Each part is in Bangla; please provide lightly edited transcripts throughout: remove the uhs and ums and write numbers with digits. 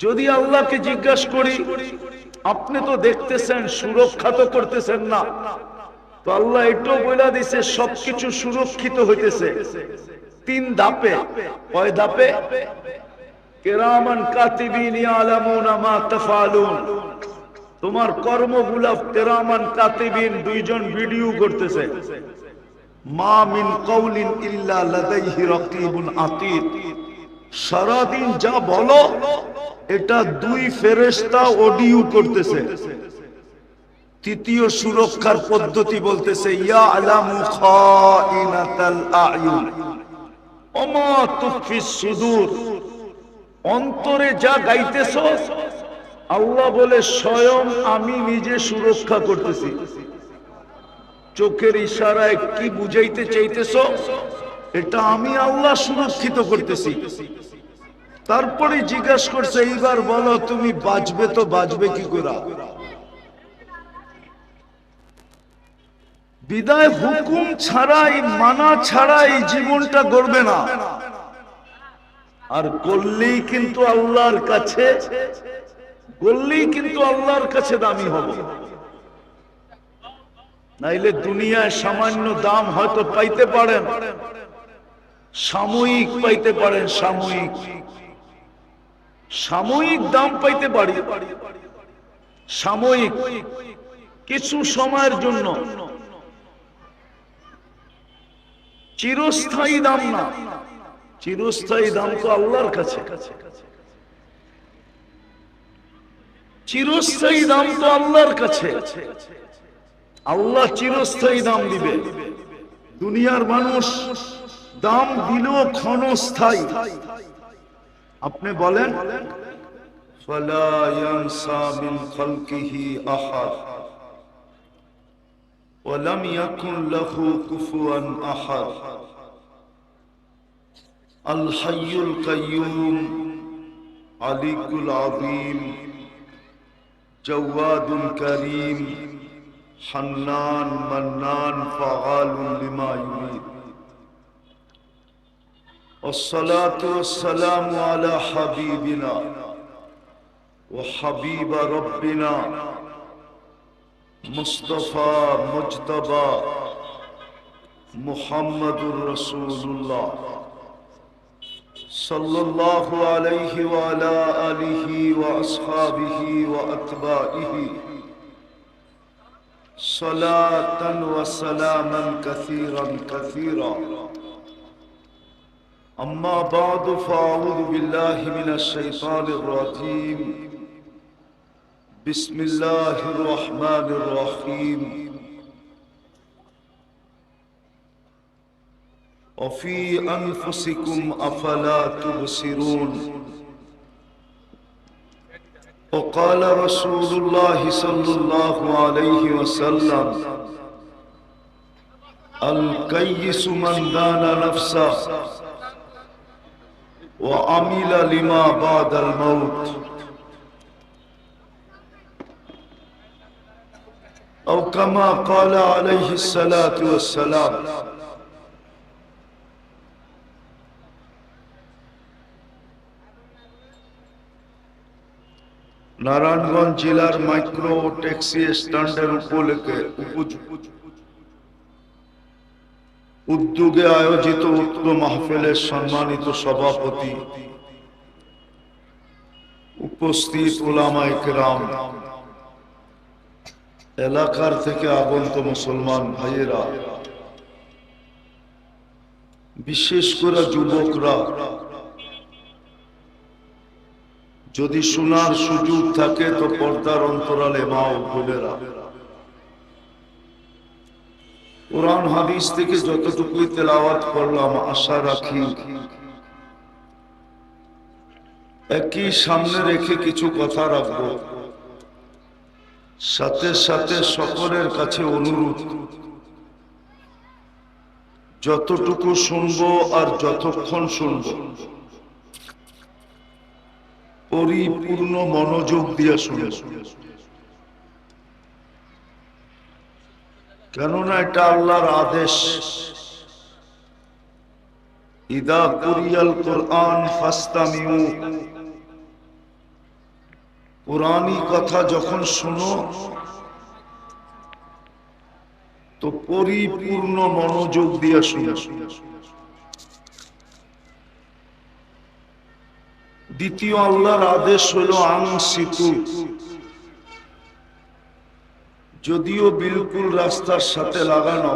যদি আল্লাহকে জিজ্ঞাসা করি, আপনি তো দেখতেছেন সুরক্ষা তো করতেছেন না, তো আল্লাহ এটাও বলে দিছে সবকিছু সুরক্ষিত হইতেছে তিন ধাপে। কয় ধাপে? কিরামান কাতিবিন ইয়ালামুনা মা তাফআলুন। তোমার কর্মগুলা কিরামান কাতিবিন দুইজন ভিডিও করতেছে। মা মিন কাউলিন ইল্লা লাদাইহি রাকিবুন আতীদ। সারাদিন যা বলো এটা দুই ফেরেশতা অডিও করতেছে। তৃতীয় সুরক্ষার পদ্ধতি বলতেছে ইয়ালামু খাইনাতাল আয়ুন ওমা তুফিস সুদূর। অন্তরে যা গাইতেছো আল্লাহ বলে স্বয়ং আমি নিজে সুরক্ষা করতেছি। চোখের ইশারায় কি বুঝাইতে চাইতেছো? এটা আমি আল্লাহ সুরক্ষিত করতেছি। তারপরে জিজ্ঞাসা করছে, এইবার বলো তুমি বাঁচবে তো বাঁচবে কি করে? বিদায় হুকুম ছাড়াই মানা ছাড়াই জীবনটা গড়বে না। আর করলেই কিন্তু আল্লাহর কাছে, করলেই কিন্তু আল্লাহর কাছে দামি হবে। নাইলে দুনিয়ায় সামান্য দাম হয়তো পাইতে পারেন, সাময়িক পাইতে পারেন, সাময়িক সাময়িক দাম পাইতে পারি, সাময়িক কিছু সময়ের জন্য, চিরস্থায়ী দাম না। চিরস্থায়ী দাম তো আল্লাহর কাছে। চিরস্থায়ী দাম তো আল্লাহর কাছে। আল্লাহ চিরস্থায়ী দাম দিবে। দুনিয়ার মানুষ দাম দিলেও ক্ষণস্থায়ী। আপনি বলেন ফালা ইয়ানসা মিন খালকিহি আহাদ ওয়া লাম ইয়াকুন লাহু কুফুয়ান আহাদ। আল হাইয়ুল কাইয়্যুম আলিকুল আযীম জাওয়াদুল কারীম হান্নান মান্নান ফাআলুন লিমা ইউরিদ। والصلاة والسلام على حبيبنا وحبيب ربنا مصطفى مجتبى محمد رسول الله صلى الله عليه وعلى آله وأصحابه وأتباعه صلاة وسلاما كثيرا كثيرا. أما بعد فأعوذ بالله من الشيطان الرجيم. بسم الله الرحمن الرحيم. وفي أنفسكم أفلا تبصرون. وقال رسول الله صلى الله عليه وسلم الكيس من دان نفسه وعمل لما بعد الموت أو كما قال عليه الصلاة والسلام. নারায়ণগঞ্জ জেলার মাইক্রো ট্যাক্সি স্ট্যান্ডের উদ্যোগে আয়োজিত উক্ত মাহফিলের সম্মানিত সভাপতি, উপস্থিত উলামায়ে কেরাম, এলাকার থেকে আগত মুসলমান ভাইয়েরা, বিশেষ করে যুবকরা, যদি শোনার সুযোগ থাকে তো পর্দার অন্তরালে মা ও বোনেরা, কোরআন হাদিস থেকে যতটুকু তেলাওয়াত করলাম আশা রাখি একই সামনে রেখে কিছু কথা রাখবো। সাথে সাথে সকলের কাছে অনুরোধ, যতটুকু শুনবো আর যতক্ষণ শুনবো পরিপূর্ণ মনোযোগ দিয়ে শুনে, কেননা এটা আল্লাহর আদেশ। ইদা কুরিয়াল কুরআন ফাসতামিউ কোরআনী কথা যখন শোনো তো পরিপূর্ণ মনোযোগ দিয়ে শুনো। দ্বিতীয় আল্লাহর আদেশ হলো আনসিতু, যদিও বিলকুল রাস্তার সাথে লাগানো,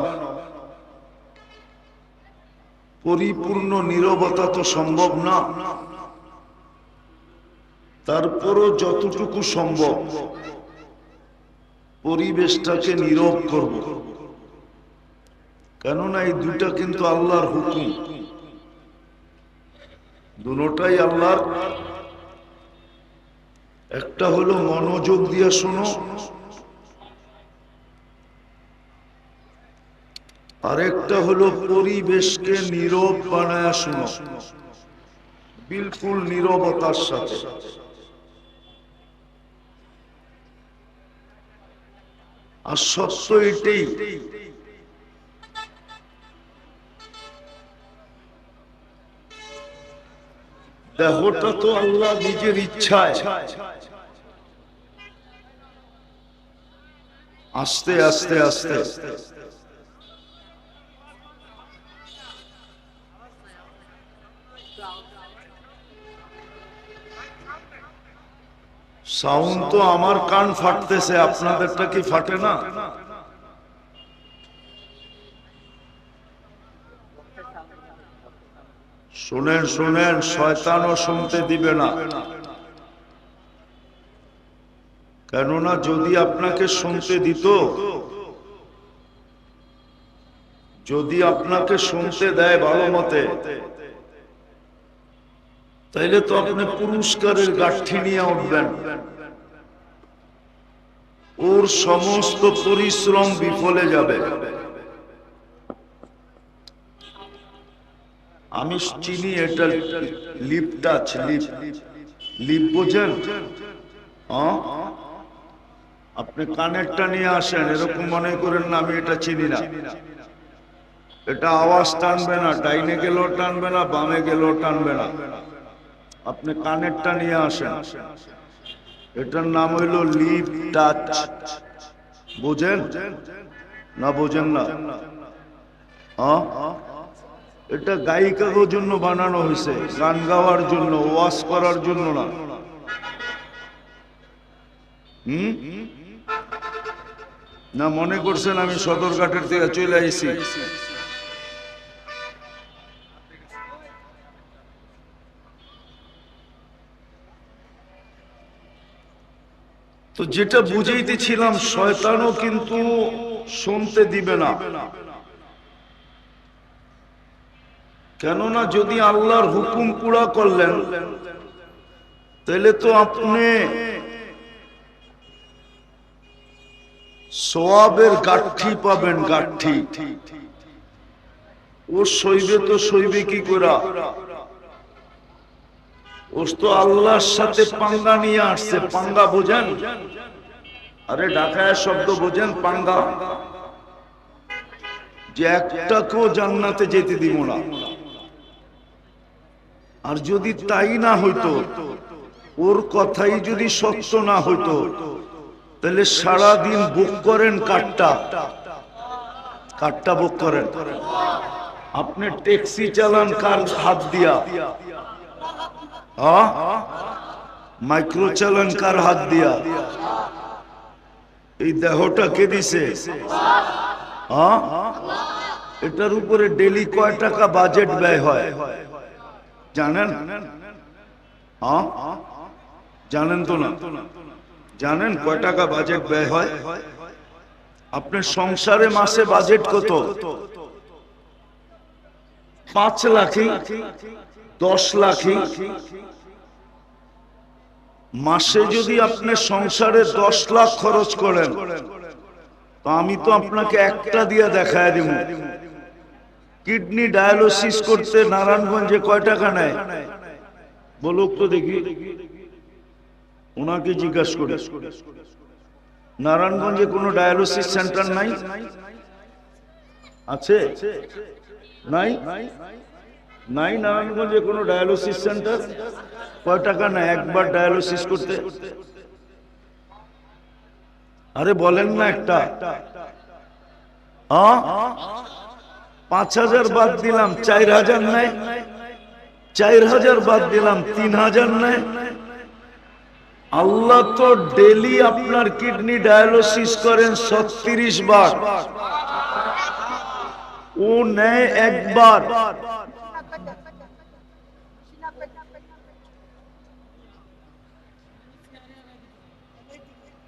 পরিপূর্ণ নীরবতা তো সম্ভব না, তারপরও যতটুকু সম্ভব পরিবেশটাকে নীরব করব, কেননা এই দুইটা কিন্তু আল্লাহর হুকুম, দুটোটাই আল্লাহর। একটা হলো মনোযোগ দিয়ে শোনো, আরেকটা হলো পরিবেশকে নীরব বানায় শোনো, বিলকুল নীরবতার সাথে। আর সত্য এটাই, দেহটা তো আল্লাহ নিজের ইচ্ছায় আস্তে আস্তে আস্তে সাউন্ড তো আমার কান ফাটতেছে, আপনাদেরটা কি ফাটে না? শুনেন শুনেন, শয়তানও শুনতে দিবে না, কেননা যদি আপনাকে শুনতে দিত, যদি আপনাকে শুনতে দেয় ভালো মতে, তাইলে তো আপনি পুরস্কারের গাঠি নিয়ে উঠবেন, ওর সমস্ত পরিশ্রম বিফলে যাবে। আমি চিনি এটা লিপ টাচ, লিপ লিপ বোঝেন? আপনি কানেরটা নিয়ে আসেন, এরকম মনে করেন না আমি এটা চিনি না। এটা আওয়াজ টানবে না, ডাইনে গেলেও টানবে না, বামে গেলেও টানবে না। আপনি কানেরটা নিয়ে আসেন, এটার নাম হইল লিপ টাচ। বোঝেন না? বোঝেন না? এটা গায়িকার জন্য বানানো হয়েছে, গান গাওয়ার জন্য, ওয়াজ করার জন্য না। না মনে করছেন আমি সদরঘাটের থেকে চলে আইছি? তো যেটা বুঝাইতেছিলাম, শয়তানও কিন্তু শুনতে দিবে না, কেননা যদি আল্লাহর হুকুম পুরা করলেন তাহলে তো আপনি সওয়াবের গাঠি পাবেন, গাঠি। ও সইবে তো সইবে কি করে? ও তো আল্লাহর সাথে পাঙ্গা নিয়ে আসছে। পাঙ্গা বোঝেন? আরে ঢাকায় শব্দ বোঝেন? পাঙ্গা, যে একটাকেও জান্নাতে যেতে দিব না। আর যদি তাই না হইতো, ওর কথাই যদি সত্য না হইতো, তাহলে সারাদিন বুক করেন কাটটা, কাটটা বুক করেন। আপনি ট্যাক্সি চালান কার হাত দিয়া? মাইক্রো চালান কার হাত দিয়া? এই দেহটা কে দিছে? এটার উপরে ডেলি কয় টাকা বাজেট ব্যয় হয় জানেন? জানেন তো না? জানেন কয় টাকা বাজেট ব্যয় হয়? আপনার সংসারে মাসে বাজেট কত? 5 লাখ, 10 লাখ। মাসে যদি আপনি সংসারে 10 লাখ খরচ করেন, তো আমি তো আপনাকে একটা দিয়ে দেখায় দিব। কিডনি ডায়ালিসিস করতে নারায়ণগঞ্জে কয় টাকা নেয় বলুক তো দেখি, ওনাকে জিজ্ঞাসা করে। নারায়ণগঞ্জে কোনো ডায়ালিসিস সেন্টার নাই? আছে? নাই? নাই নারায়ণগঞ্জে কোনো ডায়ালিসিস সেন্টার? কয় টাকা নেয় একবার ডায়ালিসিস করতে? আরে বলেন না একটা। 5,000 বাদ দিলাম 4,000 নেয়, 4,000 বাদ দিলাম 3,000 নেয়। আল্লাহ তো ডেলি আপনার কিডনি ডায়ালিসিস করেন 36 বার, ও নেয় একবার।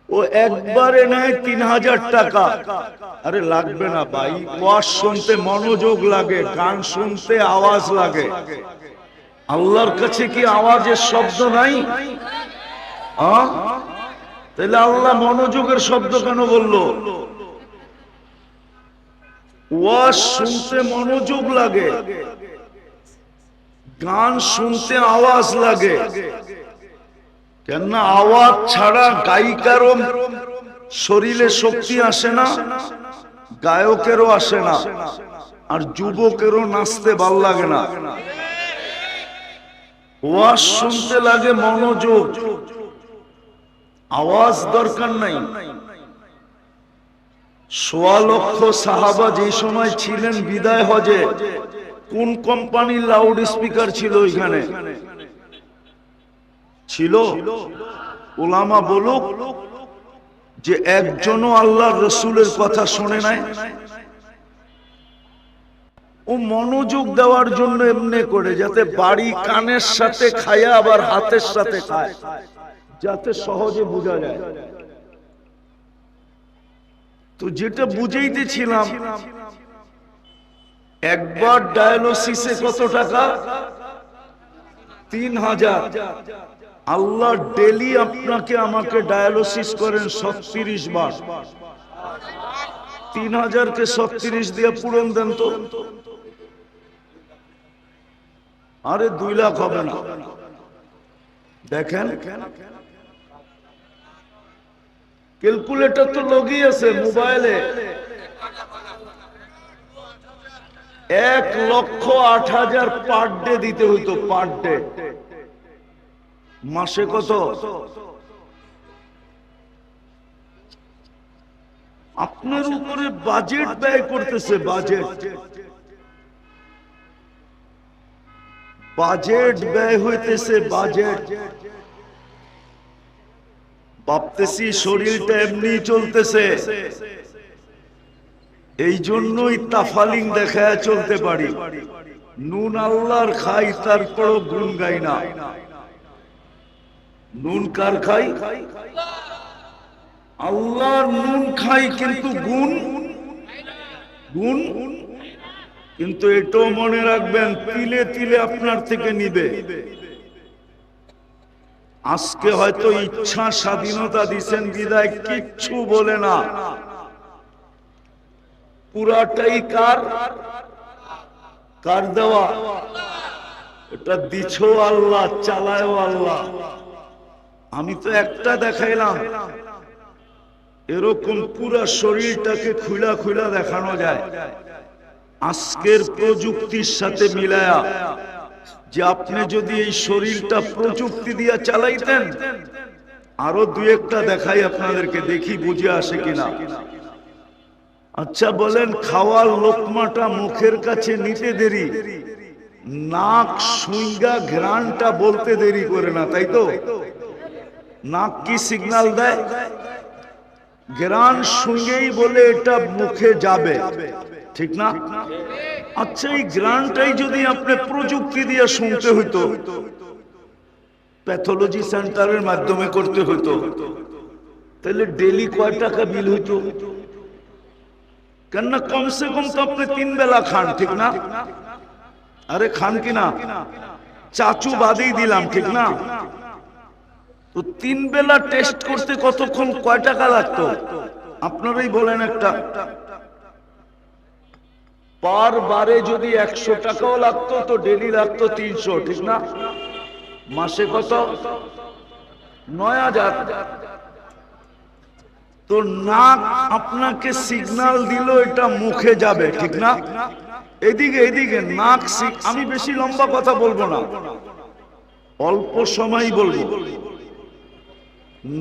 ও একবারে নেয় 3,000 টাকা। আরে লাগবে না ভাই, ওয়াজ শুনতে মনোযোগ লাগে, গান শুনতে আওয়াজ লাগে। আল্লাহর কাছে কি আওয়াজের শব্দ নাই? তাহলে আল্লাহ মনোযোগের শব্দ কেন বললো? ওয়াজ শুনতে মনোযোগ লাগে, গান শুনতে আওয়াজ লাগে। কেননা আওয়াজ ছাড়া গায়িকারও শরীরে শক্তি আসে না, গায়কেরও আসে না, আর যুবকেরও নাচতে ভাল লাগে না। ওয়াজ শুনতে লাগে মনোযোগ, আওয়াজ দরকার নাই। 1.25 লক্ষ সাহাবা যে সময় ছিলেন বিদায় হজে, কোন কোম্পানির লাউড স্পিকার ছিল ওইখানে? ছিল? উলামা বলুক যে একজনও আল্লাহর রসুলের কথা শুনে নাই। ও মনোযোগ দেওয়ার জন্য এমনি করে, যাতে বাড়ি কানের সাথে খায় আবার হাতের সাথে খায়, যাতে সহজে বোঝা যায়। তো যেটা বুঝাইতেছিলাম, একবার ডায়ালিসিসে কত টাকা? 3,000। আল্লাহ ডেলি আপনাকে আমাকে ডায়ালিসিস করেন 36 বার। 3,000 কে 36 দিয়ে পূরণ দেন তো। আরে 2 লাখ হবে না। দেখেন ক্যালকুলেটর তো লগই আছে মোবাইলে। 1,08,000 পার ডে দিতে হইতো, পার ডে। মাসে কত? আপনার উপরে বাজেট ব্যয় করতেছে, বাজেট বাজেট ব্যয় হইতেছে, বাজেট। ভাবতেছি শরীরটা এমনি চলতেছে, এই জন্যই তাফালিং দেখায় চলতে পারি। নুন আল্লাহর খাই, তারপরও গুণ গাই না। নুন কার খাই? আল্লাহর নুন খাই, কিন্তু গুণ গুণ কিন্তু এটাও মনে রাখবেন, তিলে তিলে আপনার থেকে নিবে। আজকে হয়তো ইচ্ছা স্বাধীনতা দিছেন বিদায় কিচ্ছু বলে না, পুরাটাই কার? কার দেওয়া? এটা দিছো আল্লাহ, চালায়ও আল্লাহ। আমি তো একটা দেখাইলাম, এরকম পুরা শরীরটাকে খুলা খুলা দেখানো যায় আজকের প্রযুক্তির সাথে মিলায়া। যে আপনি যদি এই শরীরটা প্রযুক্তি দিয়ে চালাইতেন, আরো 2-1টা দেখাই আপনাদেরকে, দেখি বুঝে আসে কিনা। আচ্ছা বলেন, খাওয়ার লোকমাটা মুখের কাছে নিতে দেরি, নাক সুইঙ্গা ঘ্রাণটা বলতে দেরি করে না, তাই তো? নাক কি সিগন্যাল দেয়? ঘ্রাণ শুঙ্গেই বলে এটা মুখে যাবে, ঠিক না? আচ্ছা এই ঘ্রাণটাই যদি আপনি প্রযুক্তি দিয়ে শুনতে হইতো, প্যাথোলজি সেন্টারের মাধ্যমে করতে হইতো, তাহলে ডেলি কয় টাকা বিল হইতো? কেননা কমসে কম তো আপনি 3 বেলা খান, ঠিক না? আরে খান কিনা? চাচু বাদেই দিলাম, ঠিক না? তো 3 বেলা টেস্ট করতে কতক্ষণ, কয় টাকা লাগতো? আপনারাই বলেন একটা। পার বারে যদি 100 টাকাও লাগতো, তো ডেলি লাগতো 300, ঠিক না? মাসে কত? 9,000। তো নাক আপনাকে সিগন্যাল দিল এটা মুখে যাবে, ঠিক না? এদিকে এদিকে নাক, আমি বেশি লম্বা কথা বলবো না, অল্প সময় বলবো।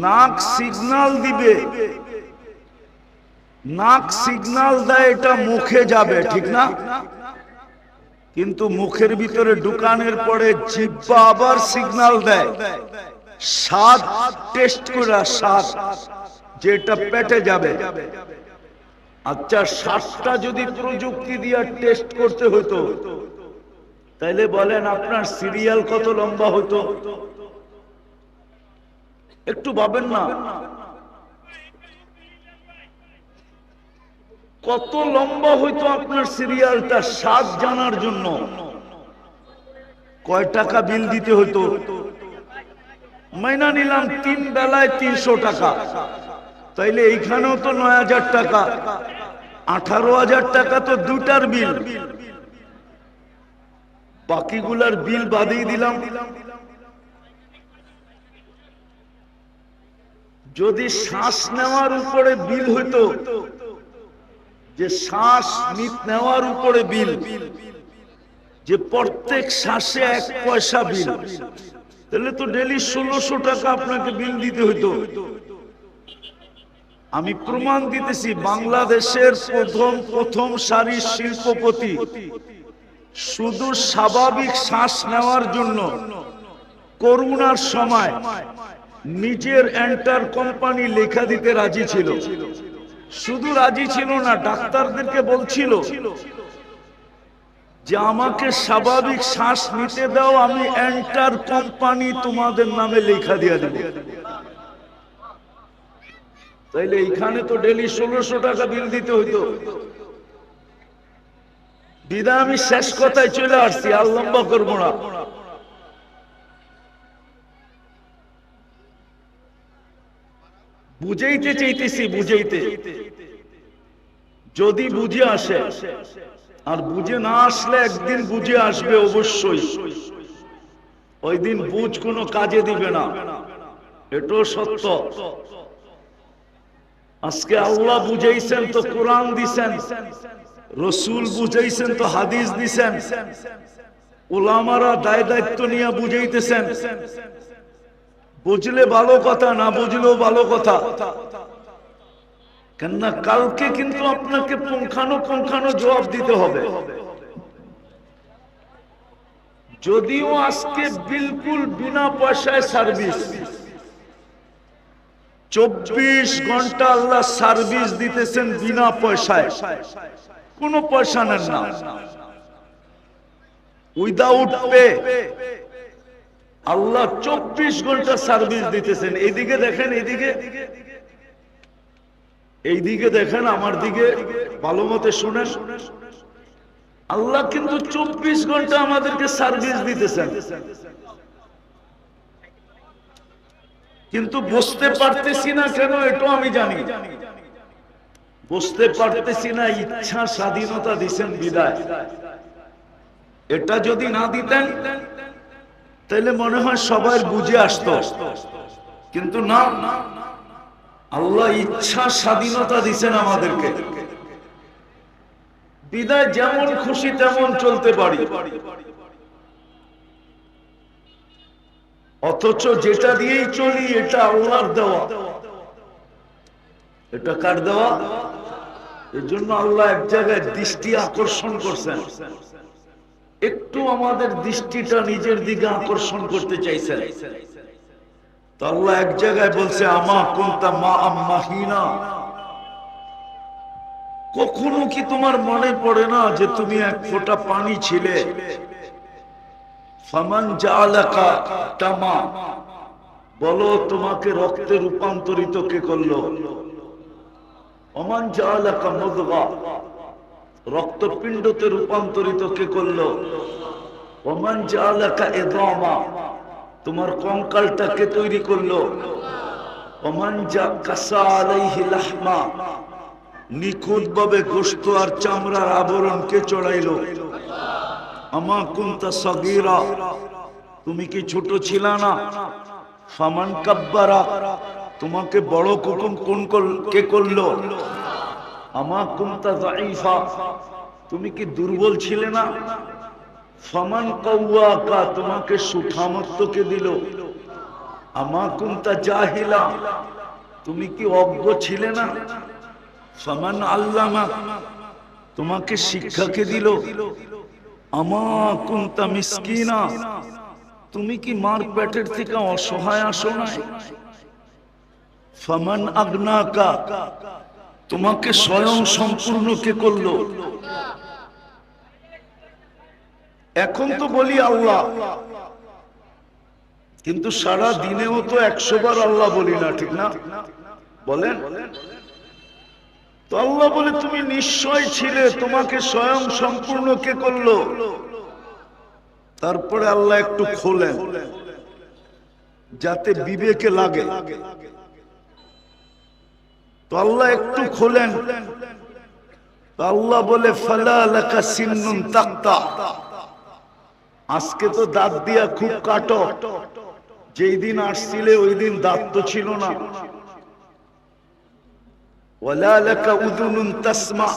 নাক সিগন্যাল দিবে নাক সিগন্যাল দেয় এটা মুখে যাবে, ঠিক না? কিন্তু মুখের ভিতরে ঢুকানোর পরে জিহ্বা আবার সিগন্যাল দেয় স্বাদ টেস্ট করে, স্বাদ যেটা পেটে যাবে। আচ্ছা, স্বাদটা যদি প্রযুক্তি দিয়ে টেস্ট করতে হতো, তাইলে বলেন আপনার সিরিয়াল কত লম্বা হতো? একটু ভাবেন না, কত লম্বা হইতো আপনার সিরিয়ালটা স্বাদ জানার জন্য। কয় টাকা বিল দিতে হইতো? মাইনা নিলাম 3 বেলায় 300 টাকা, তাইলে এইখানেও তো 9,000 টাকা, 18,000 টাকা তো দুটার বিল। বাকিগুলার বিল বাদিয়ে দিলাম। যদি শ্বাস নেওয়ার উপরে বিল হইতো, যে শ্বাস নেওয়ার উপরে বিল, যে প্রত্যেক শ্বাসে 1 পয়সা বিল, তাহলে তো ডেলি 1600 টাকা আপনাকে বিল দিতে হইতো। আমি প্রমাণ দিতেছি, বাংলাদেশের প্রথম সারির শিল্পপতি শুধু স্বাভাবিক শ্বাস নেওয়ার জন্য করোনার সময় নিজের এন্টার কোম্পানি লেখা দিতে রাজি ছিল। শুধু রাজি ছিল না, ডাক্তারদেরকে বলছিল যে আমাকে স্বাভাবিক শ্বাস নিতে দাও, আমি এন্টার কোম্পানি তোমাদের নামে লেখা দিয়ে দেব। তাইলে এইখানে তো ডেলি 1600 টাকা বিল দিতে হইতো। বিদা আমি শেষ কথায় চলে আসছি, আর লম্বা করবো না। বুঝাইতে চাইতেছি, বুঝাইতে যদি বুঝে আসে, আর বুঝে না আসলে একদিন বুঝে আসবে অবশ্যই। ওই দিন বুঝ কোনো কাজে দিবে না, এটাও সত্য। আজকে আল্লাহ বুঝাইছেন তো কোরআন দিছেন, রসুল বুঝাইছেন তো হাদিস দিছেন, উলামারা দায় দায়িত্ব নিয়ে বুঝাইতেছেন। বুঝলে ভালো কথা, না বুঝলেও ভালো কথা। কেননা কালকে কিন্তু আপনাকে পুঙ্খানো জবাব দিতে হবে। যদিও আজকে বিলকুল বিনা পয়সায় সার্ভিস, 24 ঘন্টা আল্লাহ সার্ভিস দিতেছেন বিনা পয়সায়, কোনো পয়সা নেন না, উইদাউট পে। আল্লাহ 24 ঘন্টা সার্ভিস দিতেছেন। এইদিকে দেখেন, এইদিকে দেখেন, আমার দিকে ভালো মতে শুনেন। আল্লাহ কিন্তু 24 ঘন্টা আমাদেরকে সার্ভিস দিতেছেন, কিন্তু বুঝতে পারতেছি না কেন, এটাও আমি জানি। বুঝতে পারতেছি না, ইচ্ছা স্বাধীনতা দিছেন বিদায়। এটা যদি না দিতেন তাহলে মনে হয় সবাই বুঝে আসতো, কিন্তু না, আল্লাহ ইচ্ছা স্বাধীনতা দিছেন আমাদেরকে। বিদায় যেমন খুশি তেমন চলতে পারি, অথচ যেটা দিয়েই চলি এটা আল্লাহর দেওয়া। এটা কার দেওয়া? এর জন্য আল্লাহ এক জায়গায় দৃষ্টি আকর্ষণ করছেন, একটু আমাদের দৃষ্টিটা নিজের দিকে আকর্ষণ করতে চাইছেন। তো আল্লাহ এক জায়গায় বলছে, আমা কুনতা মা আম্মাহিনা, কখনো কি তোমার মনে পড়ে না যে তুমি এক ফোঁটা পানি ছিলে? ফামান জাআলাকা তামা, বলো তোমাকে রক্তে রূপান্তরিত কে করলো? ওমান জাআলাকা মুদগা, রক্তপিণ্ডতে রূপান্তরিত কে করলো? ওমান জাআলাকা ইদামা, তোমার কঙ্কালটা কে তৈরি করলো? ওমান কাসা আলাইহি লাহমা, নিখুঁত ভাবে গোশত আর চামড়ার আবরণ কে চড়াইলো? আমা কুনতা সাগীরা, তুমি কি ছোট ছিল না? ফামান কাব্বারা, তোমাকে বড় কে করলো? আমা কুনতা যায়ীফা, তুমি কি দুর্বল ছিলে না? ফামান কাওয়াকা, তোমাকে সুঠামত্ব কে দিল? আমা কুনতা জাহিলা, তুমি কি অজ্ঞ ছিলে না? ফামান আল্লামা, তোমাকে শিক্ষাকে দিল। আমা কুনতা মিসকিনা, তুমি কি মার পেটের থেকে অসহায় আসো নাই? ফামান আগনাকা, তোমাকে স্বয়ং সম্পূর্ণ কে করলো? এখন তো বলি আল্লাহ, কিন্তু সারা দিনেও তো 100 বার আল্লাহ বলি না, ঠিক না? বলেন তো। আল্লাহ বলে তুমি নিশ্চয় ছিলে, তোমাকে স্বয়ং সম্পূর্ণ কে করলো? তারপরে আল্লাহ একটু খোলেন যাতে বিবেকে লাগে। তো আল্লাহ একটু খোলেন, তো আল্লাহ বলে ফালা লাকা সিন্নুন তাক্তা, আজকে তো দাঁত দিয়া খুব কাটো, যেই দিন আসছিলে ওই দিন দাঁত তো ছিল না। ওয়ালা লাকা উযুনুন তাসমা,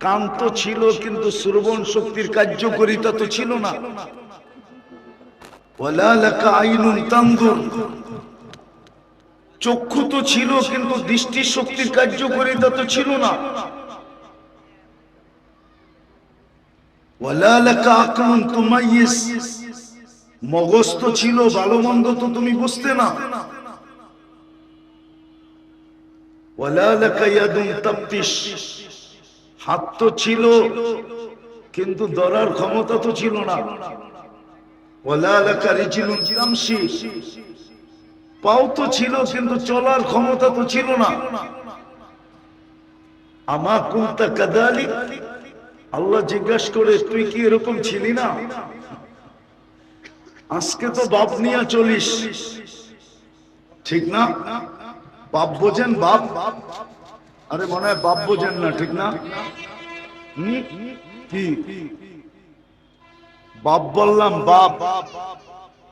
কান তো ছিল কিন্তু শ্রবণ শক্তির কার্যকারিতা তো ছিল না। ওয়ালা লাকা আইনুন তানজুর, চক্ষু তো ছিল কিন্তু দৃষ্টি শক্তির কার্যকারিতা তো ছিল না। ওয়ালা লাকা আকলুন তুমাইয়িজ, মগজ তো ছিল, ভালো মন্দ তো তুমি বুঝতে না। ওয়ালা লাকা ইয়াদুন তাবতিশ, হাত তো ছিল কিন্তু ধরার ক্ষমতা তো ছিল না। ওয়ালা লাকা রিজলুন তামশি, পাও তো ছিল কিন্তু চলার ক্ষমতা তো ছিল না। আমা কুনতা কাযালিক, আল্লাহ জিজ্ঞাসা করে তুই কি এরকম ছিলি না? আজকে তো বাপ নিয়ে চলিস, ঠিক না? বাপ বোঝেন? বাপ, আরে মনে হয় বাপ বোঝেন না, ঠিক না? কি বাপ বললাম? বাপ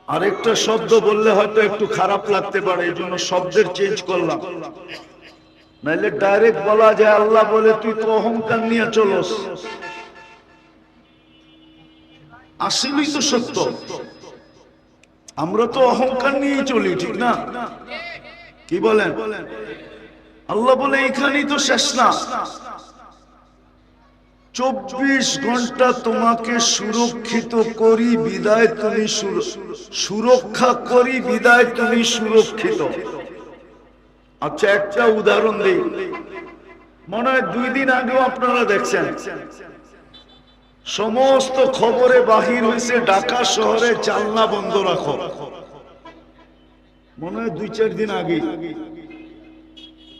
আরেকটা শব্দ বললে হয়তো একটু খারাপ লাগতে পারে, এই জন্য শব্দের চেঞ্জ করলাম। নাইলে ডাইরেক্ট বলা যায় আল্লাহ বলে তুই তো অহংকার নিয়ে চলস। আসলেই তো সত্য, আমরা তো অহংকার নিয়ে চলি, ঠিক না? কি বলেন? আল্লাহ বলে এখানেই তো শেষ না, 24 ঘন্টা তোমাকে সুরক্ষিত করি বিদায় তুমি সুরক্ষা করি বিদায় তুমি সুরক্ষিত। আচ্ছা একটা উদাহরণ দেই, মনে হয় 2 দিন আগেও আপনারা দেখছেন সমস্ত খবরে বাহির হয়েছে ঢাকা শহরে জানলা বন্ধ রাখো। মনে হয় 2-4 দিন আগে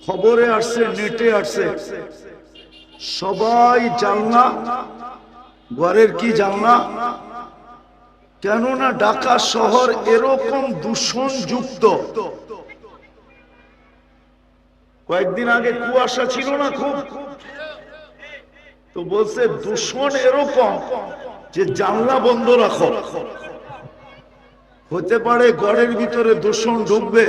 খবরে আসছে, নেটে আসছে, সবাই জানলা, ঘরের কি জানলা, কেননা ঢাকা শহর এরকম দূষণ যুক্ত। কয়েকদিন আগে কুয়াশা ছিল না খুব, তো বলছে দূষণ এরকম যে জানলা বন্ধ রাখো। হতে পারে ঘরের ভিতরে দূষণ ঢুকবে,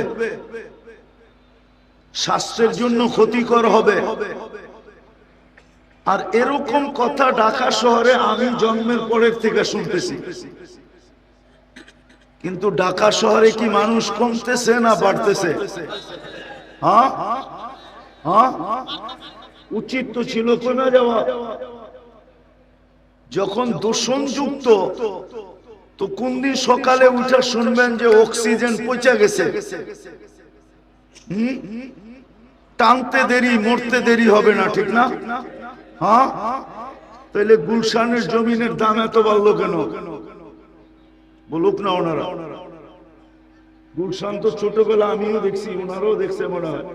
স্বাস্থ্যের জন্য ক্ষতিকর হবে। আর এরকম কথা ঢাকা শহরে আমি জন্মের পরের থেকে শুনতেছি। কিন্তু ঢাকা শহরে কি মানুষ কমতেছে না বাড়তেছে? হ্যাঁ হ্যাঁ, উচিত তো ছিল কমে যাওয়া। যখন দূষণ যুক্ত, তো কোন দিন সকালে উঠে শুনবেন যে অক্সিজেন পচে গেছে, টানতে দেরি, মরতে দেরি হবে না, ঠিক না? হ্যাঁ, তাহলে গুলশানের জমিনের দাম এত বাড়লো কেন? বলুক না ওনারা। গুলশান তো ছোটবেলা আমিও দেখছি, ওনারাও দেখছে মনে হয়।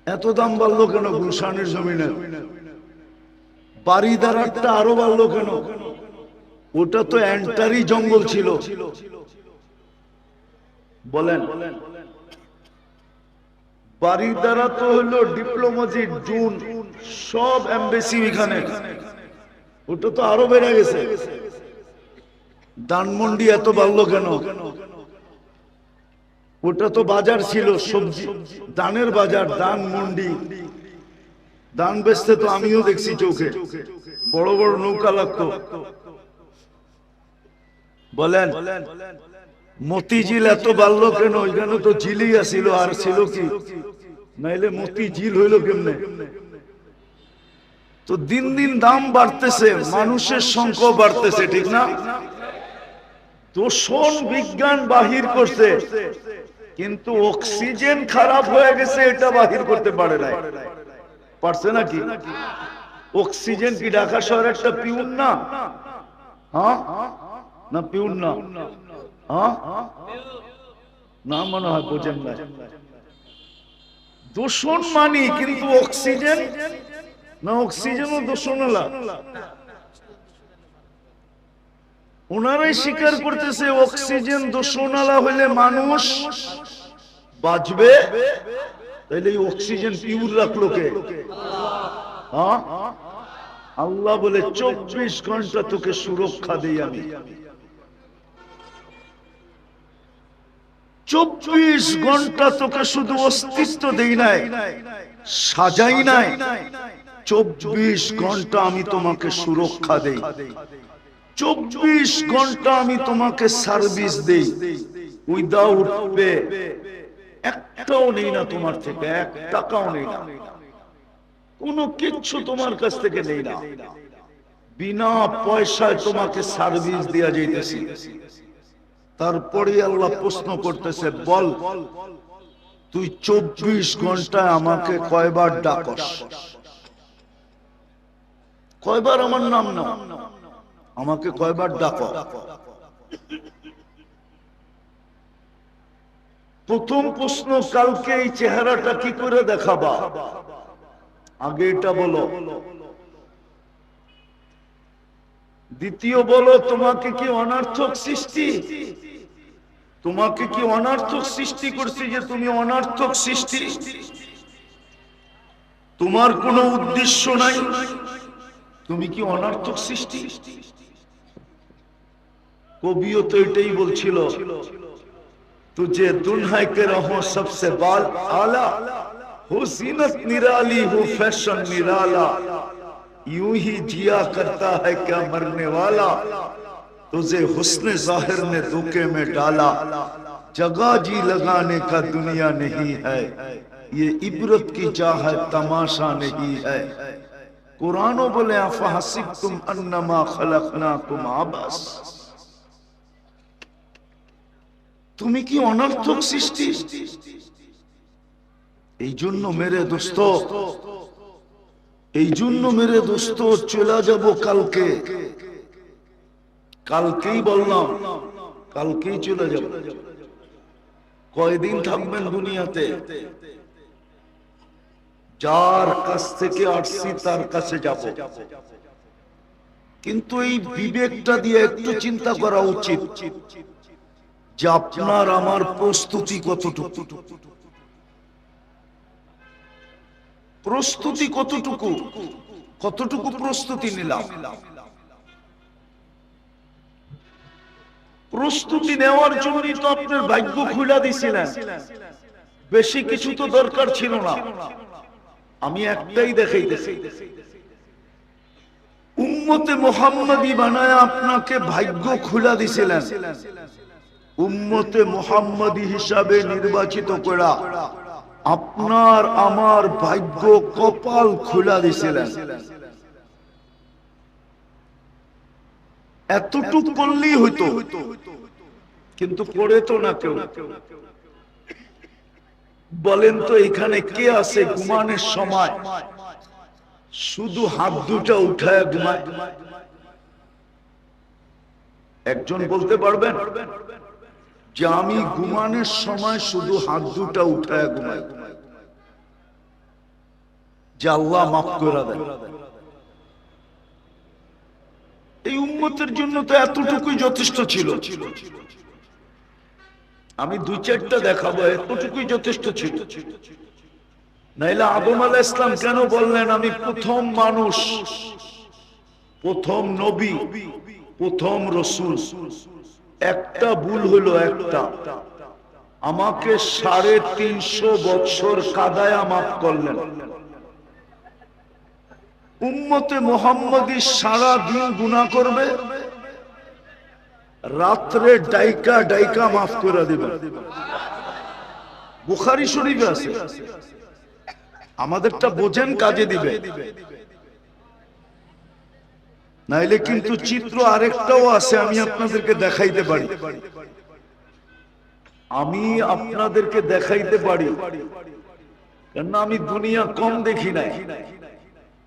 এত দাম বাড়লো কেন গুলশানের জমিনের? বাড়িদারাটা আরো বাড়লো কেন? ওটা তো এন্টারি জঙ্গল ছিল। বলেন, বাড়িদারা তো হলো ডিপ্লোমাজি, জুন সব এমবেসি এখানে, ওটা তো আরো বেড়ে গেছে। ধানমন্ডি এত বাড়লো কেন? ওটা তো বাজার ছিল, সবজি ধানের বাজার, ধানমন্ডি। ধান বেচতে তো আমিও দেখছি চোখে, বড় বড় নৌকা লাগতো। বলেন, মতিঝিল এত বাড়লো কেন? ওইখানে তো ঝিলি আসিল, আর ছিল কি নাইলে মতি ঝিল হইল কেমনে? তো দিন দিন দাম বাড়তেছে, মানুষের সংখ্যা বাড়তেছে, ঠিক না? দূষণ বিজ্ঞান বাহির করছে, কিন্তু অক্সিজেন খারাপ হয়ে গেছে এটা বাহির করতে পারে নাই। পারছে নাকি? অক্সিজেন কি ঢাকা শহরের একটা পিউন না? হ্যাঁ না পিউন না? হ্যাঁ না, মনে হয় বোঝেন না। দূষণ মানি, কিন্তু অক্সিজেন না, অক্সিজেনও দূষণ হলা। ওনারাই স্বীকার করতেছে অক্সিজেন দূষণালা হইলে মানুষ বাঁচবে, তাইলে অক্সিজেন পিউর রাখলো কে? হ্যাঁ, আল্লাহ বলে 24 ঘন্টা তোকে সুরক্ষা দেই আমি। 24 ঘন্টা তোকে শুধু অস্তিত্ব দেই নাই, সাজাই নাই, 24 ঘন্টা আমি তোমাকে সুরক্ষা দেই, 24 ঘন্টা আমি তোমাকে সার্ভিস দেই। উইদাউট পে একটাও নেই না তোমার থেকে, 1 টাকাও নেই না, কোনো কিচ্ছু তোমার কাছ থেকে নেই না, বিনা পয়সায় তোমাকে সার্ভিস দেয়া যাইতেছি। তারপরে আল্লাহ প্রশ্ন করতেছে, বল তুই 24 ঘন্টায় আমাকে কয়বার ডাকস? কয়বার আমার নাম নাও? আমাকে কয়বার ডাকো? প্রথম প্রশ্ন, কালকে এই চেহারাটা কি করে দেখাবা? আগে এটা বলো। দ্বিতীয় বলো, তোমাকে কি অনার্থক সৃষ্টি? তোমাকে কি অনার্থক সৃষ্টি করছি যে তুমি অনার্থক সৃষ্টি? তোমার কোনো উদ্দেশ্য নাই, তুমি কি অনার্থক সৃষ্টি? কবিও তো এটাই বলছিল, तुझे दुन्हा के रहो सबसे बाल आला, हो जीनत निराली, हो फैशन निराला, यूं ही जिया करता है क्या मरने वाला, तुझे हुस्न जाहिर ने धोखे में डाला, जगह जी लगाने का दुनिया नहीं है, ये इबरत की चाह है तमाशा नहीं है। कुरानो बोले अफहसिबतुम अन्नमा खलकनाकुम आबस, তুমি কি অনর্থক সৃষ্টি? এই জন্য মেরে দোস্ত, এই জন্য মেরে দোস্ত চলে যাব কালকে। কালকেই বললাম, কালকেই চলে যাব। কয়দিন থাকবেন দুনিয়াতে? যার কাছ থেকে আসছি তার কাছে যাব। কিন্তু এই বিবেকটা দিয়ে একটু চিন্তা করা উচিত যে আপনার আমার প্রস্তুতি কতটুকু, প্রস্তুতি কতটুকু, কতটুকু প্রস্তুতি নিলাম। প্রস্তুতি নেওয়ার জন্যই তো আপনার ভাগ্য খুলে দিয়েছিলেন, বেশি কিছু তো দরকার ছিল না। আমি একটাই দেখাইতেছি, উম্মতে মুহাম্মাদি বানায় আপনাকে ভাগ্য খুলে দিয়েছিলেন, উম্মতে মুহাম্মাদি হিসাবে নির্বাচিত করা আপনার আমার ভাগ্য কপাল খুলে দিয়েছিলেন। এতটুক করলেই হইতো, কিন্তু করে তো না কেউ। বলেন তো এখানে কে আছে ঘুমানোর সময় শুধু হাত দুটা উঠায় ঘুমায়? একজন বলতে পারবেন যে আমি ঘুমানোর সময় শুধু হাত দুটা উঠায় ঘুমাই, যে আল্লাহ মাফ করে দেন? এই উম্মতের জন্য তো এতটুকুই যথেষ্ট ছিল। আমি 2-4টা দেখাবো, এতটুকুই যথেষ্ট ছিল। নাইলে আদম আলাইহিস সালাম কেন বললেন আমি প্রথম মানুষ, প্রথম নবী, প্রথম রাসূল? একটা ভুল হলো, একটা, আমাকে 350 বছর কাদায়া মাফ করলেন। উম্মতে মুহাম্মাদি সারা দিন গুনাহ করবে, রাত্রে ডাইকা ডাইকা মাফ করে দিবেন। বুখারী শরীফে আছে, আমাদেরটা বোঝেন, কাজে দিবে। নাইলে কিন্তু চিত্র আরেকটাও আছে, আমি আপনাদেরকে দেখাইতে পারি। কেননা আমি দুনিয়া কম দেখি নাই,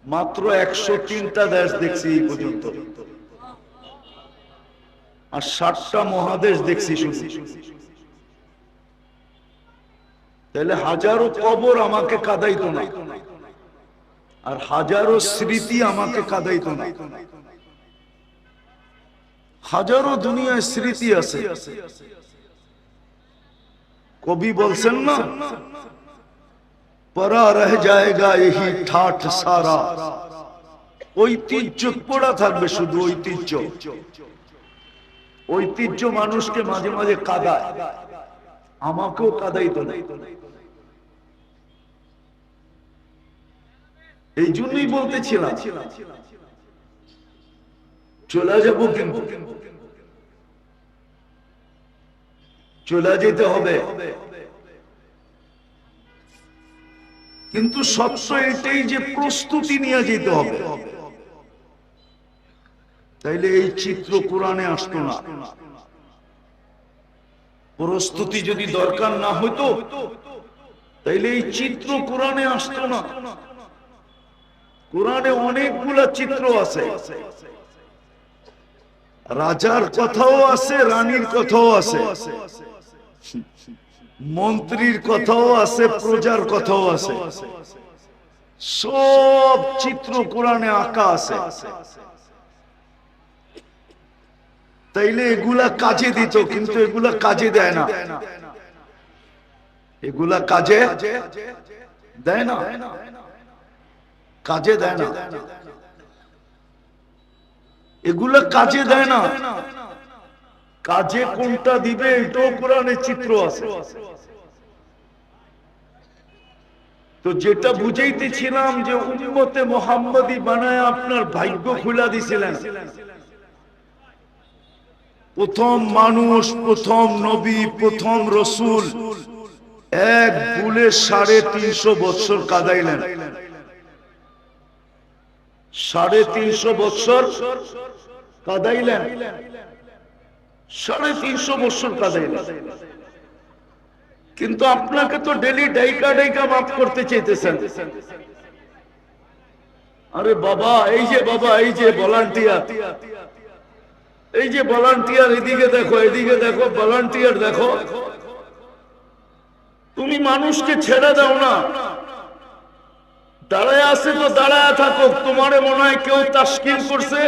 মাত্র 103টা দেশ দেখছি এই পর্যন্ত, আর 60টা মহাদেশ দেখছি শুধু। তাহলে হাজারো কবর আমাকে কাঁদাইতো না, আর হাজারো স্মৃতি আমাকে কাঁদাইতো না। হাজারো দুনিয়ায় স্মৃতি আছে। কবি বলছেন না, পরা রহ জায়েগা यही ঠাট সারা। ঐতিহ্য পড়া থাকবে, শুধু ঐতিহ্য। ঐতিহ্য মানুষকে মাঝে মাঝে কাঁদায়, আমাকেও কাঁদাইতো না। এই জন্যই বলতেছিলাম চলে যাবো, কিন্তু চলে যেতে হবে। কিন্তু সত্য এটাই যে প্রস্তুতি নিয়ে যেতে হবে, তাইলে এই চিত্র কোরআনে আসতো না। প্রস্তুতি যদি দরকার না হইতো, তাইলে এই চিত্র কোরআনে আসতো না। কোরআনে অনেকগুলা চিত্র আছে, রাজার কথাও আছে, রানীর কথাও আছে, মন্ত্রীর কথাও আছে, প্রজার কথাও আছে। সব চিত্র কোরআনে আঁকা আছে। তাইলে এগুলা কাজে দিত, কিন্তু এগুলা কাজে দেয় না। এগুলা কাজে দেয় না, কাজে দেয় না, এগুলা কাজে দেয় না। কাজে কোনটা দিবে এটাও কোরআনে চিত্র আছে। তো যেটা বুঝাইতেছিলাম যে উম্মতে মুহাম্মাদি বানায় আপনার ভাগ্য খুলে দিছিলেন। প্রথম মানুষ, প্রথম নবী, প্রথম রসুল এক ভুলে 350 বছর কাঁদাইলেন। 350 বছর কাঁদাইলেন, 350 বছর কাঁদাইলেন। কিন্তু আপনাকে তো ডেলি ডাইকা ডাইকা মাফ করতে চাইতেছেন। আরে বাবা, এই যে বাবা, এই যে ভলান্টিয়ার, এই যে ভলান্টিয়ার, এদিকে দেখো, এদিকে দেখো, ভলান্টিয়ার দেখো। তুমি মানুষকে ছেড়ে দাও না, দাঁড়ায় আছে তো দাঁড়ায় থাকো। তোমারে মনে হয় কেউ তাশকিল করছে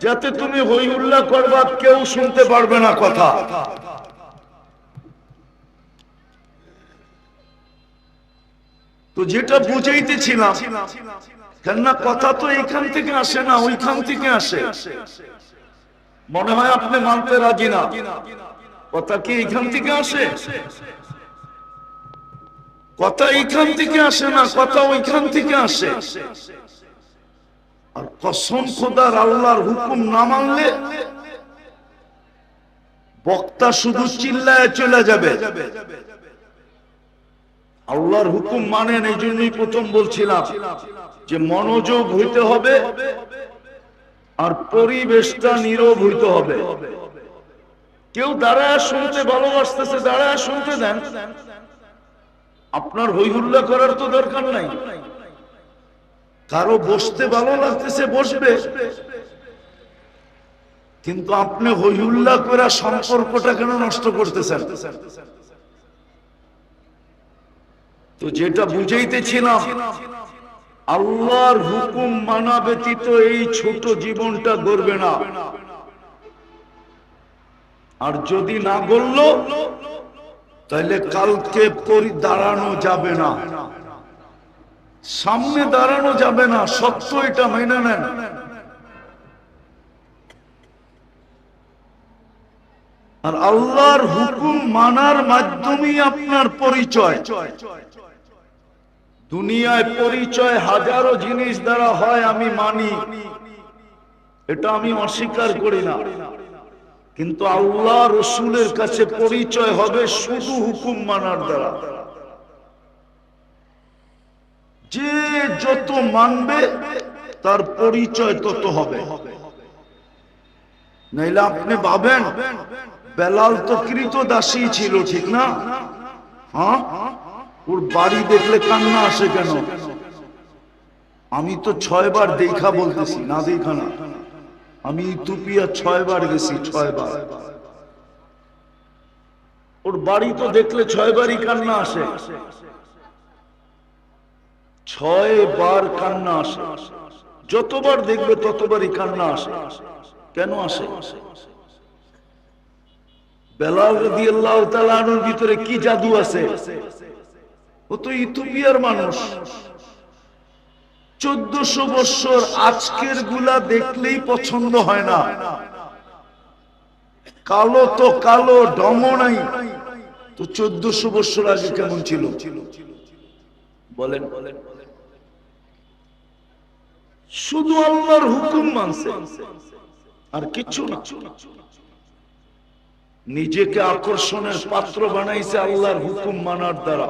যাতে তুমি হই হুল্লা করবা, কেউ শুনতে পারবে না কথা। তো যেটা বুঝাইতেছিলাম, কেননা কথা তো এইখান থেকে আসে না, ওইখান থেকে আসে। মনে হয় আপনি মানতে রাজি না, কথা কি এইখান থেকে আসে? কথা এইখান থেকে আসে না, কথা ওইখান থেকে আসে। আর কসম খোদার, আল্লাহর হুকুম না মানলে বক্তা শুধু চিল্লায় চলে যাবে। আল্লাহর হুকুম মানেন, এই জন্যই প্রথম বলছিলাম যে মনোযোগ হইতে হবে আর পরিবেশটা নীরব হইতে হবে। কেউ দাঁড়ায় শুনতে ভালোবাসতেছে, দাঁড়ায় শুনতে দেন। আপনার হইহুল্লা করার তো দরকার নাই। কারো বসতে ভালো লাগতেছে, বসবে, কিন্তু আপনি হইহুল্লা করে সম্পর্কটা কেন নষ্ট করতেছেন? তো যেটা বুঝাইতেছিলাম, আল্লাহর হুকুম মানা ব্যতীত এই ছোট জীবনটা গড়বে না। আর যদি না গড়ল, তাহলে কালকে দাঁড়ানো যাবে না, সামনে দাঁড়ানো যাবে না। সত্য এটা মেনে নেন। আর আল্লাহর হুকুম মানার মাধ্যমেই আপনার পরিচয়। দুনিয়ায় পরিচয় হাজারো জিনিস দ্বারা হয়, আমি মানি, এটা আমি অস্বীকার করি না। কিন্তু আল্লাহ রসুলের কাছে পরিচয় হবে শুধু হুকুম মানার দ্বারা। যে যত মানবে তার পরিচয় তত হবে। নাইলে আপনি ভাবেন বেলাল তো কৃতদাসী ছিল, ঠিক না? হ্যাঁ, ওর বাড়ি দেখলে কান্না আসে কেন? আমি তো 6 বার দেখা বলতেছি, না দেখা না, আমি ইথিওপিয়া 6 বার গেছি, 6 বার। ওর বাড়ি তো দেখলে 6 বারই কান্না আসে, 6 বার কান্না আসে। যতবার দেখবে ততবারই কান্না আসে। কেন আসে? বেলাল রাদিয়াল্লাহু তাআলা আনহুর ভিতরে কি জাদু আছে? ও তো ইথিওপিয়ার মানুষ। 1400 বছর আজকের গুলা দেখলেই পছন্দ হয় না। কালো তো কালো, ডম নাই। তো 1400 বছর আগে কেমন ছিল বলেন? শুধু আল্লাহর হুকুম মানছে, আর কিছু না। নিজেকে আকর্ষণের পাত্র বানাইছে আল্লাহর হুকুম মানার দ্বারা।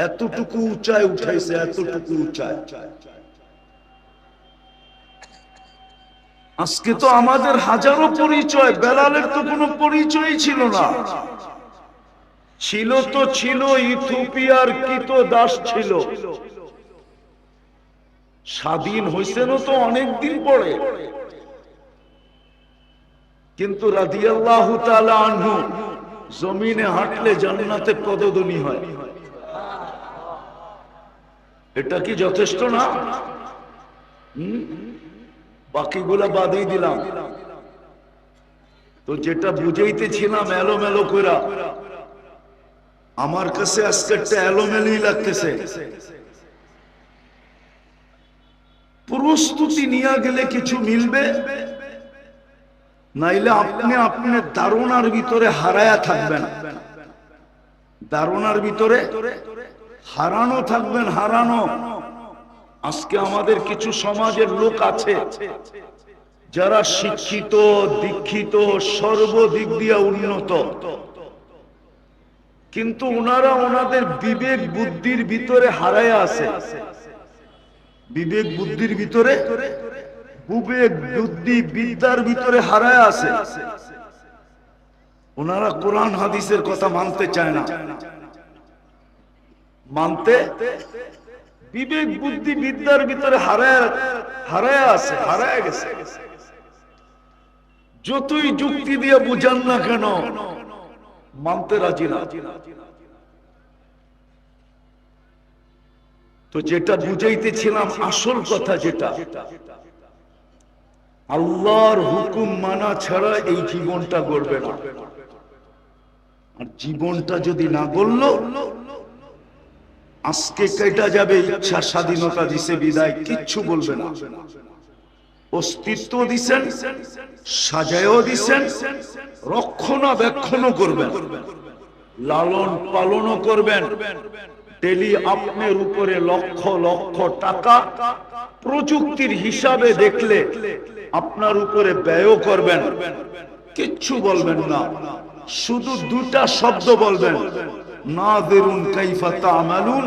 এতটুকু উঁচায় উঠাইছে, এতটুকু উঁচায়। আজকে তো আমাদের হাজারো পরিচয়, বেলালের তো কোনো পরিচয় ছিল না। ছিল তো ছিল, ইথিওপিয়ার কৃতদাস ছিল। স্বাধীন হইছেন তো অনেকদিন পরে, কিন্তু রাদিয়াল্লাহু তাআলা আনহু জমিনে হাঁটলে জান্নাতে পদধ্বনি হয়। এটা কি যথেষ্ট না? বাকিগুলা বাদই দিলাম। তো যেটা বুঝাইতেছিলাম এলোমেলো কইরা, আমার কাছে আজকে একটা এলোমেলোই লাগতেছে। প্রস্তুতি নিয়ে গেলে কিছু মিলবে, নাইলে আপনি আপনার ধারণার ভিতরে হারায়া থাকবেন। ধারণার ভিতরে হারানো থাকবেন, হারানো। আজকে আমাদের কিছু সমাজের লোক আছে যারা শিক্ষিত, দীক্ষিত, সর্বদিক দিয়ে উন্নত, কিন্তু ওনারা ওনাদের বিবেক বুদ্ধির ভিতরে হারায়া আছে। বিবেক বুদ্ধির ভিতরে, বিবেক বুদ্ধি বিদ্যার ভিতরে হারায়া আছে। ওনারা কোরআন হাদিসের কথা মানতে চায় না। মানতে, বিবেক বুদ্ধি বিদ্যার ভিতরে হারায়া আছে, হারায়া গেছে। যতই যুক্তি দিয়ে বুঝান না কেন, মানতে রাজি না। তো যেটা বুঝাইতেছিলাম, আসল কথা যেটা, আল্লাহর হুকুম মানা ছাড়া এই জীবনটা গড়বে না। আর জীবনটা যদি না গড়ল, আজকে কেটে যাবে। ইচ্ছা স্বাধীনতা দিছে বিদায়, কিচ্ছু বলবে না। অস্তিত্ব দিছেন, সাজায়ও দিছেন, রক্ষণাবেক্ষণও করবেন, লালন পালনও করবেন। ডেলি আপনার উপরে লক্ষ লক্ষ টাকা প্রযুক্তির হিসাবে দেখলে আপনার উপরে ব্যয়ও করবেন, কিচ্ছু বলবেন না। শুধু দুটা শব্দ বলবেন, নাযিরুন কাইফা তা'মালুন,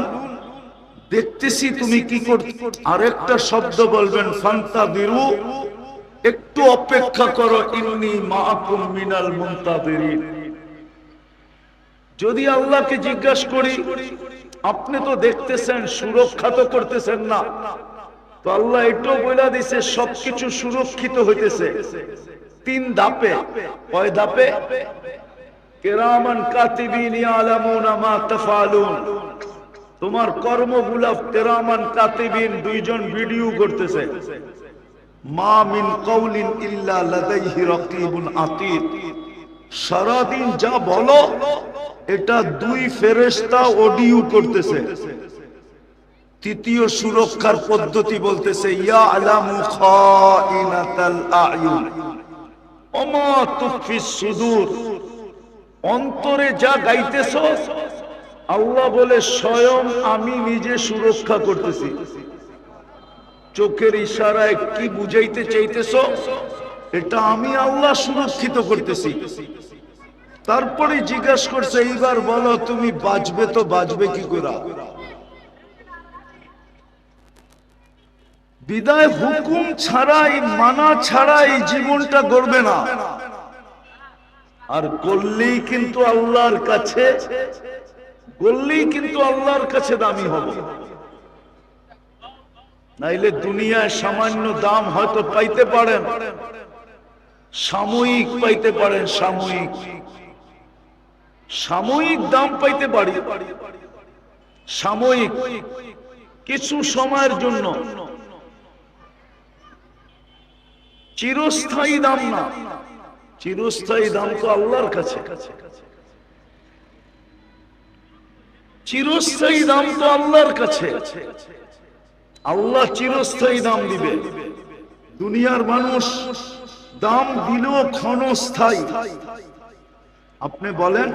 দেখতেছি তুমি কি করছো। আরেকটা শব্দ বলবেন, ফান্তাযিরু, একটু অপেক্ষা করো, ইন্নী মাআকুম মিনাল মুনতাযিরিন। যদি আল্লাহকে জিজ্ঞাসা করি, আপনি তো দেখতেছেন, সুরক্ষা তো করতেছেন না, তো আল্লাহ এটাও বলে দিছে সবকিছু সুরক্ষিত হইতেছে 3 ধাপে। কয় ধাপে? কিরামান কাতিবিন ইয়ালামুনা মা তাফআলুন। তোমার কর্মগুলা কিরামান কাতিবিন 2 জন ভিডিও করতেছে। মা মিন কাউলিন ইল্লা লাদাইহি রাকিবুন আতীদ। সারাদিন যা বলো এটা 2 ফেরেশতা অডিও করতেছে। তৃতীয় সুরক্ষার পদ্ধতি বলতেছে, ইয়ালামু খাইনাতাল আয়ুন ওমা তুফিস সুদূর। অন্তরে যা গাইতেছো, আল্লাহ বলে স্বয়ং আমি নিজে সুরক্ষা করতেছি। চোখের ইশারায় কি বুঝাইতে চাইতেছো, এটা আমি আল্লাহ সুরক্ষিত করতেছি। তারপরে জিজ্ঞাসা করছে, এইবার বলো তুমি বাঁচবে তো বাঁচবে কি করে? বিদায় হুকুম ছাড়াই মানা ছাড়াই জীবনটা গড়বে না, আর করলেই কিন্তু আল্লাহর কাছে দামি হবে। নাইলে দুনিয়ায় সামান্য দাম হয়তো পাইতে পারেন, সাময়িক পাইতে পারেন, সাময়িক দাম পাইতে পারি, সাময়িক কিছু সময়ের জন্য, চিরস্থায়ী দাম না। চিরস্থায়ী দাম তো আল্লাহর কাছে, চিরস্থায়ী দাম তো আল্লাহর কাছে। আল্লাহ চিরস্থায়ী দাম দিবে। দুনিয়ার মানুষ দাম দিলেও ক্ষণস্থায়ী। আপনি বলেন